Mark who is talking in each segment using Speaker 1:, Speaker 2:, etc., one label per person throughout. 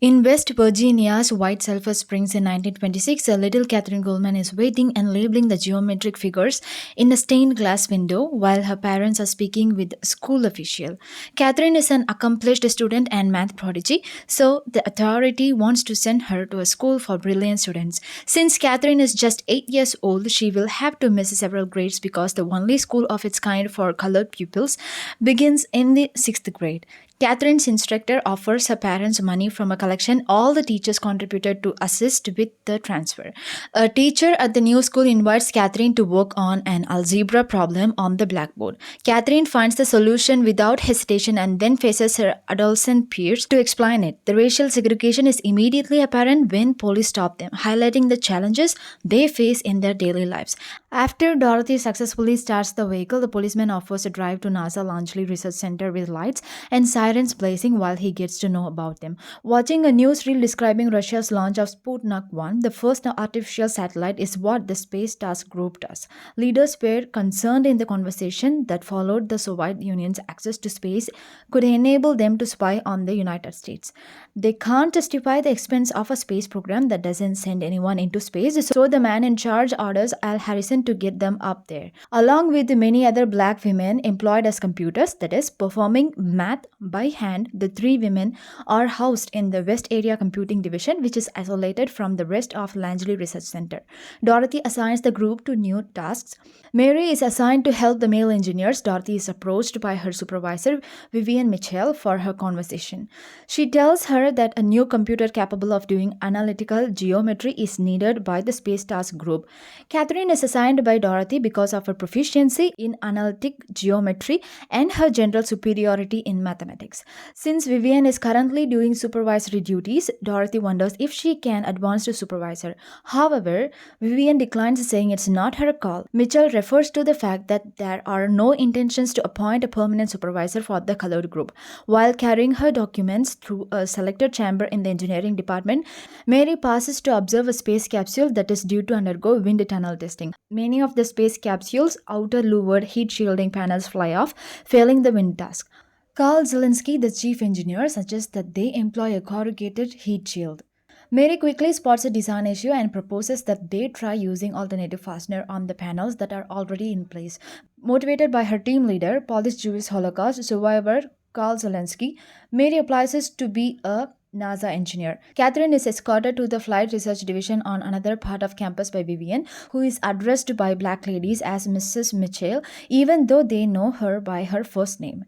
Speaker 1: In West Virginia's White Sulphur Springs in 1926, a little Catherine Goldman is waiting and labeling the geometric figures in a stained glass window while her parents are speaking with a school official. Catherine is an accomplished student and math prodigy, so the authority wants to send her to a school for brilliant students. Since Catherine is just 8 years old, she will have to miss several grades because the only school of its kind for colored pupils begins in the 6th grade. Catherine's instructor offers her parents money from a collection all the teachers contributed to assist with the transfer. A teacher at the new school invites Catherine to work on an algebra problem on the blackboard. Catherine finds the solution without hesitation and then faces her adolescent peers to explain it. The racial segregation is immediately apparent when police stop them, highlighting the challenges they face in their daily lives. After Dorothy successfully starts the vehicle, the policeman offers a drive to NASA Langley Research Center with lights and sirens blazing while he gets to know about them. Watching a newsreel describing Russia's launch of Sputnik 1, the first artificial satellite, is what the Space Task Group does. Leaders were concerned in the conversation that followed the Soviet Union's access to space could enable them to spy on the United States. They can't justify the expense of a space program that doesn't send anyone into space, so the man in charge orders Al Harrison to get them up there. Along with many other black women employed as computers, that is, performing math by hand, the three women are housed in the West Area Computing Division, which is isolated from the rest of Langley Research Center. Dorothy assigns the group to new tasks. Mary is assigned to help the male engineers. Dorothy is approached by her supervisor, Vivian Mitchell, for her conversation. She tells her that a new computer capable of doing analytical geometry is needed by the Space Task Group. Catherine is assigned by Dorothy because of her proficiency in analytic geometry and her general superiority in mathematics. Since Vivian is currently doing supervisory duties, Dorothy wonders if she can advance to supervisor. However, Vivian declines, saying it's not her call. Mitchell refers to the fact that there are no intentions to appoint a permanent supervisor for the colored group. While carrying her documents through a selected chamber in the engineering department, Mary passes to observe a space capsule that is due to undergo wind tunnel testing. Many of the space capsule's outer louvered heat shielding panels fly off, failing the wind task. Carl Zielinski, the chief engineer, suggests that they employ a corrugated heat shield. Mary quickly spots a design issue and proposes that they try using alternative fastener on the panels that are already in place. Motivated by her team leader, Polish Jewish Holocaust survivor Carl Zelensky, Mary applies to be a NASA engineer. Catherine is escorted to the Flight Research Division on another part of campus by Vivian, who is addressed by black ladies as Mrs. Mitchell, even though they know her by her first name.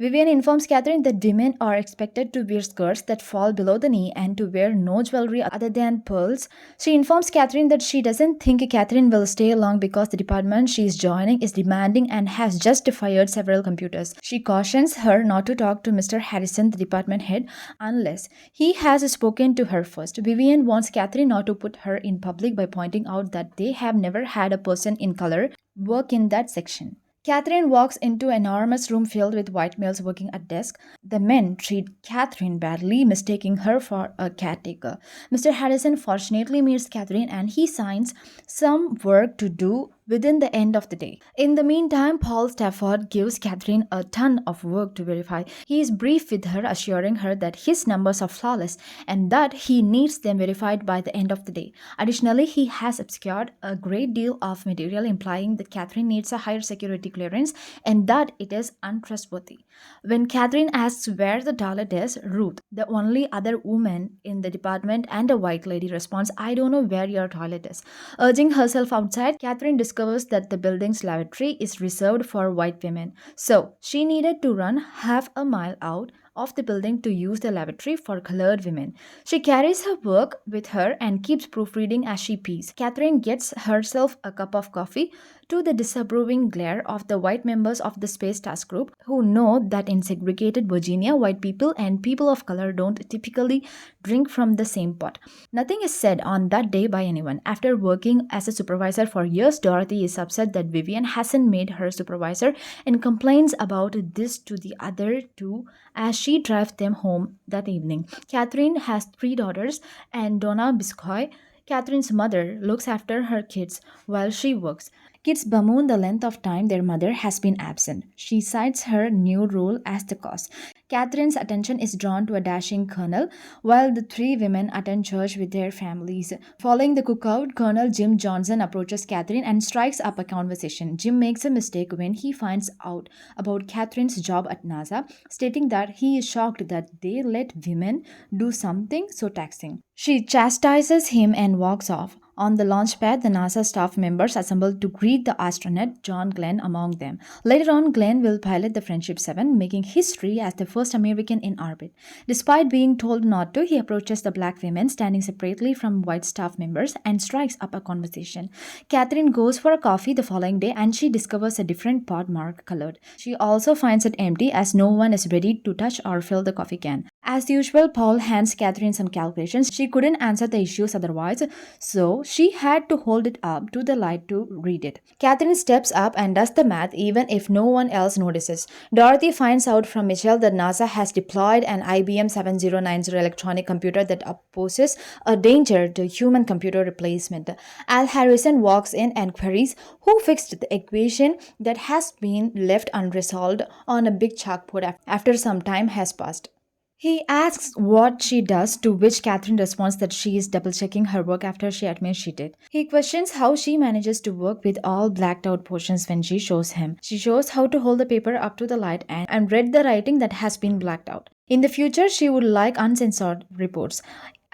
Speaker 1: Vivian informs Catherine that women are expected to wear skirts that fall below the knee and to wear no jewelry other than pearls. She informs Catherine that she doesn't think Catherine will stay long because the department she is joining is demanding and has just fired several computers. She cautions her not to talk to Mr. Harrison, the department head, unless he has spoken to her first. Vivian wants Catherine not to put her in public by pointing out that they have never had a person in color work in that section. Catherine walks into an enormous room filled with white males working at desk. The men treat Catherine badly, mistaking her for a caretaker. Mr. Harrison fortunately meets Catherine and he signs some work to do within the end of the day. In the meantime, Paul Stafford gives Catherine a ton of work to verify. He is brief with her, assuring her that his numbers are flawless and that he needs them verified by the end of the day. Additionally, he has obscured a great deal of material implying that Catherine needs a higher security clearance and that it is untrustworthy. When Catherine asks where the toilet is, Ruth, the only other woman in the department and a white lady, responds, "I don't know where your toilet is." Urging herself outside, Catherine discovers that the building's lavatory is reserved for white women. So, she needed to run half a mile out of the building to use the lavatory for colored women. She carries her work with her and keeps proofreading as she pees. Catherine gets herself a cup of coffee to the disapproving glare of the white members of the Space Task Group, who know that in segregated Virginia, white people and people of color don't typically drink from the same pot. Nothing is said on that day by anyone. After working as a supervisor for years, Dorothy is upset that Vivian hasn't made her supervisor and complains about this to the other two as she drives them home that evening. Catherine has three daughters, and Donna Biscoy, Catherine's mother, looks after her kids while she works. Kids bemoan the length of time their mother has been absent. She cites her new role as the cause. Catherine's attention is drawn to a dashing colonel, while the three women attend church with their families. Following the cookout, Colonel Jim Johnson approaches Catherine and strikes up a conversation. Jim makes a mistake when he finds out about Catherine's job at NASA, stating that he is shocked that they let women do something so taxing. She chastises him and walks off. On the launch pad, the NASA staff members assemble to greet the astronaut, John Glenn among them. Later on, Glenn will pilot the Friendship 7, making history as the first American in orbit. Despite being told not to, he approaches the black women standing separately from white staff members and strikes up a conversation. Catherine goes for a coffee the following day and she discovers a different pot marked colored. She also finds it empty as no one is ready to touch or fill the coffee can. As usual, Paul hands Catherine some calculations. She couldn't answer the issues otherwise, so she had to hold it up to the light to read it. Catherine steps up and does the math even if no one else notices. Dorothy finds out from Michelle that NASA has deployed an IBM 7090 electronic computer that poses a danger to human computer replacement. Al Harrison walks in and queries who fixed the equation that has been left unresolved on a big chalkboard after some time has passed. He asks what she does, to which Catherine responds that she is double checking her work after she admits she did. He questions how she manages to work with all blacked out portions when she shows him. She shows how to hold the paper up to the light and read the writing that has been blacked out. In the future, she would like uncensored reports.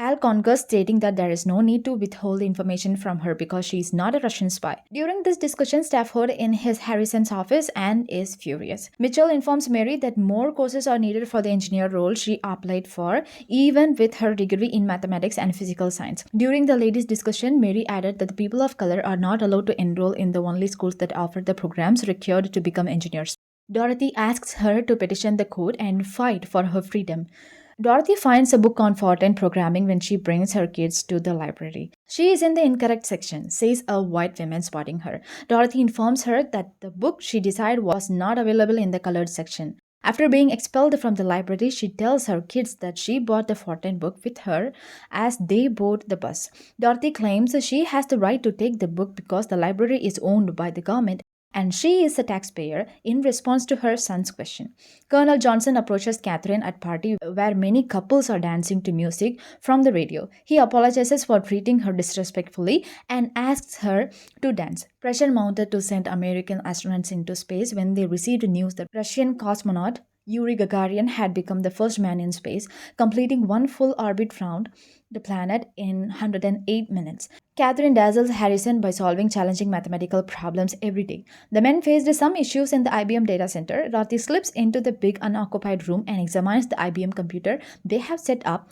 Speaker 1: Al concurs, stating that there is no need to withhold information from her because she is not a Russian spy. During this discussion, Stafford in his Harrison's office and is furious. Mitchell informs Mary that more courses are needed for the engineer role she applied for, even with her degree in mathematics and physical science. During the ladies' discussion, Mary added that the people of color are not allowed to enroll in the only schools that offer the programs required to become engineers. Dorothy asks her to petition the court and fight for her freedom. Dorothy finds a book on Fortin programming when she brings her kids to the library. She is in the incorrect section, says a white woman spotting her. Dorothy informs her that the book she decided was not available in the colored section. After being expelled from the library, she tells her kids that she bought the Fortin book with her as they board the bus. Dorothy claims she has the right to take the book because the library is owned by the government and she is a taxpayer in response to her son's question. Colonel Johnson approaches Catherine at party where many couples are dancing to music from the radio. He apologizes for treating her disrespectfully and asks her to dance. Pressure mounted to send American astronauts into space when they received news that Russian cosmonaut Yuri Gagarin had become the first man in space, completing one full orbit round the planet in 108 minutes. Catherine dazzles Harrison by solving challenging mathematical problems every day. The men faced some issues in the IBM data center. Dorothy slips into the big unoccupied room and examines the IBM computer they have set up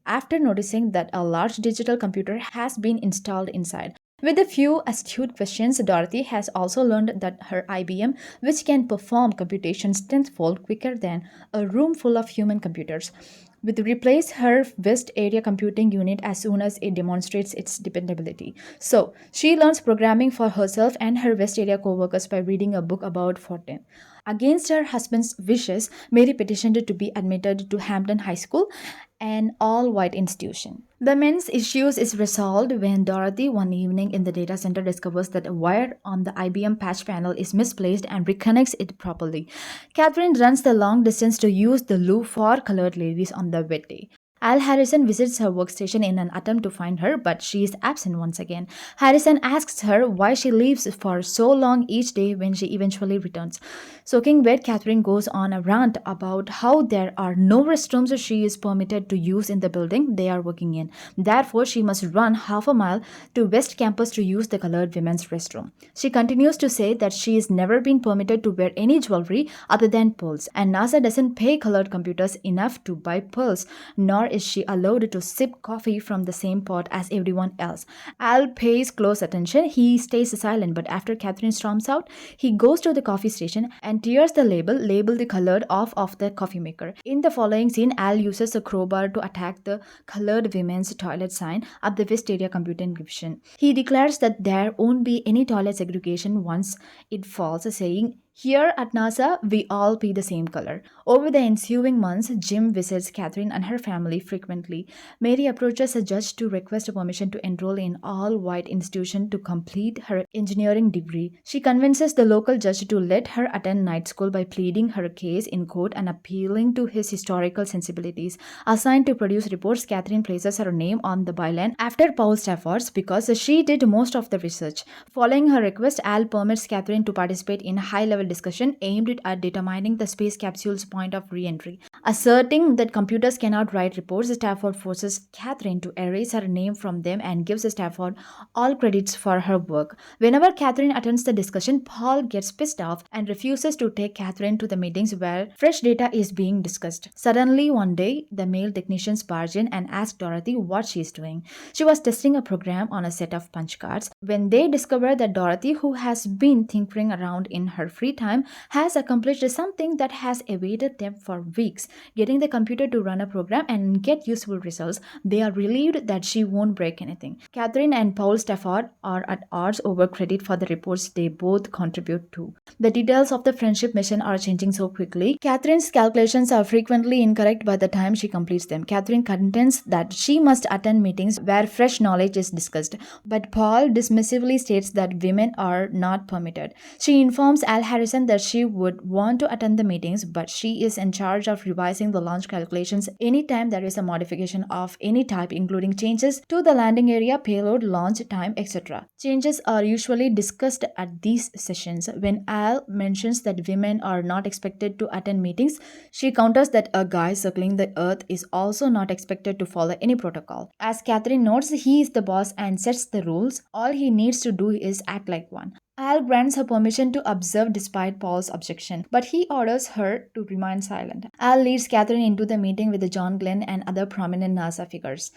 Speaker 1: after noticing that a large digital computer has been installed inside. With a few astute questions, Dorothy has also learned that her IBM, which can perform computations tenfold quicker than a room full of human computers, will replace her West Area Computing Unit as soon as it demonstrates its dependability. So, she learns programming for herself and her West Area co-workers by reading a book about Fortin. Against her husband's wishes, Mary petitioned to be admitted to Hampton High School, an all-white institution. The men's issues is resolved when Dorothy one evening in the data center discovers that a wire on the IBM patch panel is misplaced and reconnects it properly. Catherine runs the long distance to use the loo for colored ladies on the wet day. Al Harrison visits her workstation in an attempt to find her, but she is absent once again. Harrison asks her why she leaves for so long each day when she eventually returns. Soaking wet, Catherine goes on a rant about how there are no restrooms she is permitted to use in the building they are working in. Therefore, she must run half a mile to West Campus to use the colored women's restroom. She continues to say that she has never been permitted to wear any jewelry other than pearls, and NASA doesn't pay colored computers enough to buy pearls, nor is she allowed to sip coffee from the same pot as everyone else. Al pays close attention. He stays silent, but after Catherine storms out, he goes to the coffee station and tears the labeled the colored off of the coffee maker. In the following scene, Al uses a crowbar to attack the colored women's toilet sign up the West Area Computing Division. He declares that there won't be any toilet segregation once it falls, saying Here at NASA, we all pay the same color. Over the ensuing months, Jim visits Catherine and her family frequently. Mary approaches a judge to request permission to enroll in all-white institution to complete her engineering degree. She convinces the local judge to let her attend night school by pleading her case in court and appealing to his historical sensibilities. Assigned to produce reports, Catherine places her name on the byline after Paul Stafford's because she did most of the research. Following her request, Al permits Catherine to participate in a high-level discussion aimed at determining the space capsule's point of re-entry. Asserting that computers cannot write reports, Stafford forces Catherine to erase her name from them and gives Stafford all credits for her work. Whenever Catherine attends the discussion, Paul gets pissed off and refuses to take Catherine to the meetings where fresh data is being discussed. Suddenly, one day, the male technicians barge in and ask Dorothy what she is doing. She was testing a program on a set of punch cards. When they discover that Dorothy, who has been tinkering around in her free time, has accomplished something that has evaded them for weeks, getting the computer to run a program and get useful results, they are relieved that she won't break anything. Catherine and Paul Stafford are at odds over credit for the reports they both contribute to. The details of the friendship mission are changing so quickly. Catherine's calculations are frequently incorrect by the time she completes them. Catherine contends that she must attend meetings where fresh knowledge is discussed, but Paul dismissively states that women are not permitted. She informs Al Harrison that she would want to attend the meetings, but she is in charge of revising the launch calculations anytime there is a modification of any type, including changes to the landing area, payload, launch time, etc. Changes are usually discussed at these sessions. When Al mentions that women are not expected to attend meetings, she counters that a guy circling the earth is also not expected to follow any protocol. As Catherine notes, he is the boss and sets the rules. All he needs to do is act like one. Al grants her permission to observe despite Paul's objection, but he orders her to remain silent. Al leads Catherine into the meeting with John Glenn and other prominent NASA figures.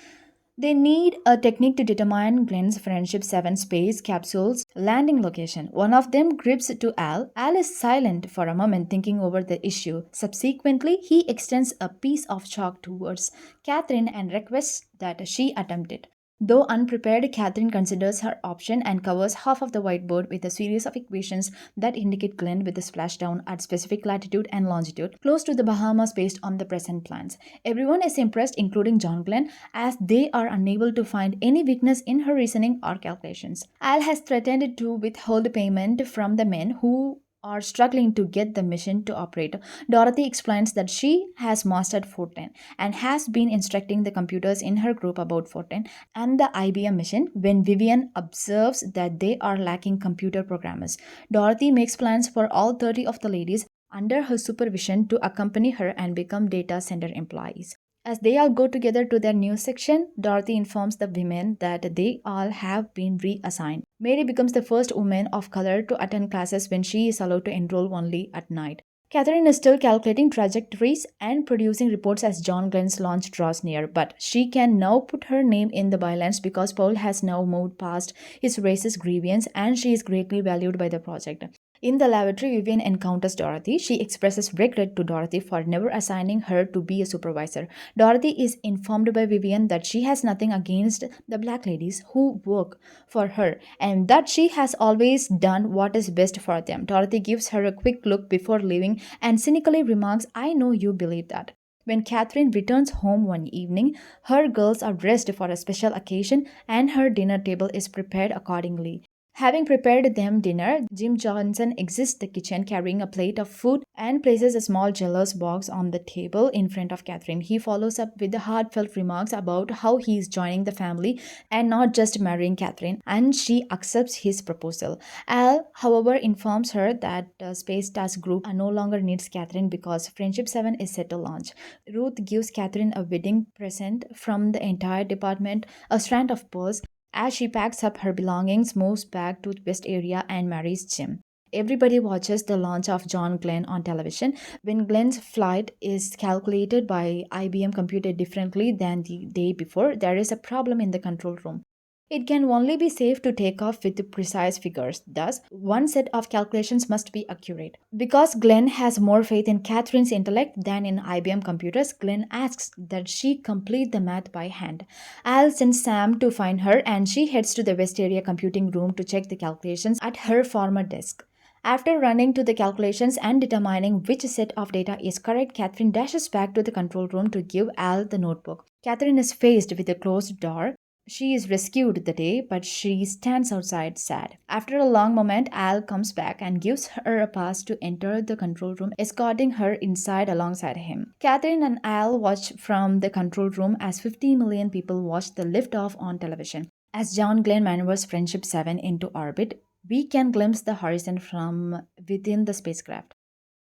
Speaker 1: They need a technique to determine Glenn's Friendship 7 space capsule's landing location. One of them grips to Al. Al is silent for a moment, thinking over the issue. Subsequently, he extends a piece of chalk towards Catherine and requests that she attempt it. Though unprepared, Catherine considers her option and covers half of the whiteboard with a series of equations that indicate Glen with a splashdown at specific latitude and longitude close to the Bahamas based on the present plans. Everyone is impressed, including John Glenn, as they are unable to find any weakness in her reasoning or calculations. Al has threatened to withhold payment from the men who are struggling to get the mission to operate. Dorothy explains that she has mastered Forten and has been instructing the computers in her group about Forten and the IBM mission when Vivian observes that they are lacking computer programmers. Dorothy makes plans for all 30 of the ladies under her supervision to accompany her and become data center employees. As they all go together to their new section, Dorothy informs the women that they all have been reassigned. Mary becomes the first woman of color to attend classes when she is allowed to enroll only at night. Catherine is still calculating trajectories and producing reports as John Glenn's launch draws near, but she can now put her name in the bylines because Paul has now moved past his racist grievance and she is greatly valued by the project. In the lavatory, Vivian encounters Dorothy. She expresses regret to Dorothy for never assigning her to be a supervisor. Dorothy is informed by Vivian that she has nothing against the black ladies who work for her and that she has always done what is best for them. Dorothy gives her a quick look before leaving and cynically remarks, "I know you believe that." When Catherine returns home one evening, her girls are dressed for a special occasion and her dinner table is prepared accordingly. Having prepared them dinner, Jim Johnson exits the kitchen carrying a plate of food and places a small jealous box on the table in front of Catherine. He follows up with the heartfelt remarks about how he is joining the family and not just marrying Catherine, and she accepts his proposal. Al, however, informs her that the Space Task Group no longer needs Catherine because Friendship 7 is set to launch. Ruth gives Catherine a wedding present from the entire department, a strand of pearls. As she packs up her belongings, moves back to the West area and marries Jim. Everybody watches the launch of John Glenn on television. When Glenn's flight is calculated by IBM computer differently than the day before, there is a problem in the control room. It can only be safe to take off with precise figures. Thus, one set of calculations must be accurate. Because Glenn has more faith in Catherine's intellect than in IBM computers, Glenn asks that she complete the math by hand. Al sends Sam to find her and she heads to the West Area computing room to check the calculations at her former desk. After running to the calculations and determining which set of data is correct, Catherine dashes back to the control room to give Al the notebook. Catherine is faced with a closed door. She is rescued the day, but she stands outside sad. After a long moment, Al comes back and gives her a pass to enter the control room, escorting her inside alongside him. Catherine and Al watch from the control room as 50 million people watch the liftoff on television. As John Glenn maneuvers Friendship 7 into orbit, we can glimpse the horizon from within the spacecraft.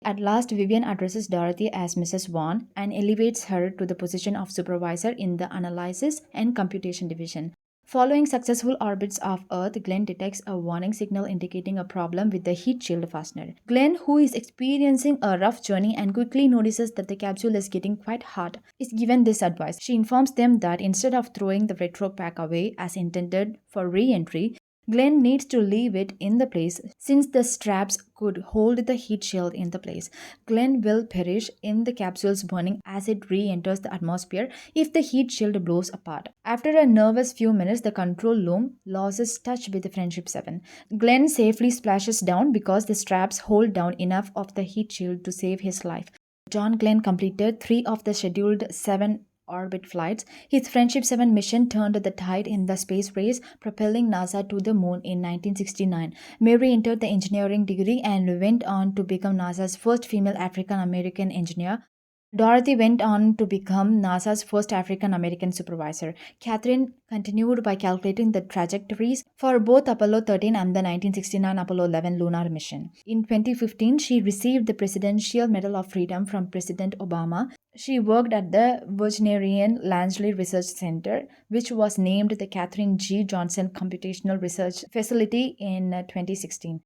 Speaker 1: At last, Vivian addresses Dorothy as Mrs. Vaughn and elevates her to the position of supervisor in the analysis and computation division. Following successful orbits of Earth, Glenn detects a warning signal indicating a problem with the heat shield fastener. Glenn, who is experiencing a rough journey and quickly notices that the capsule is getting quite hot, is given this advice. She informs them that instead of throwing the retro pack away as intended for re entry, Glenn needs to leave it in the place since the straps could hold the heat shield in the place. Glenn will perish in the capsule's burning as it re-enters the atmosphere if the heat shield blows apart. After a nervous few minutes, the control loom loses touch with the Friendship 7. Glenn safely splashes down because the straps hold down enough of the heat shield to save his life. John Glenn completed 3 of the scheduled 7 orbit flights. His Friendship 7 mission turned the tide in the space race, propelling NASA to the moon in 1969. Mary entered the engineering degree and went on to become NASA's first female African American engineer. Dorothy went on to become NASA's first African American supervisor. Catherine continued by calculating the trajectories for both Apollo 13 and the 1969 Apollo 11 lunar mission. In 2015, she received the Presidential Medal of Freedom from President Obama. She worked at the Virginarian Langley Research Center, which was named the Catherine G. Johnson Computational Research Facility in 2016.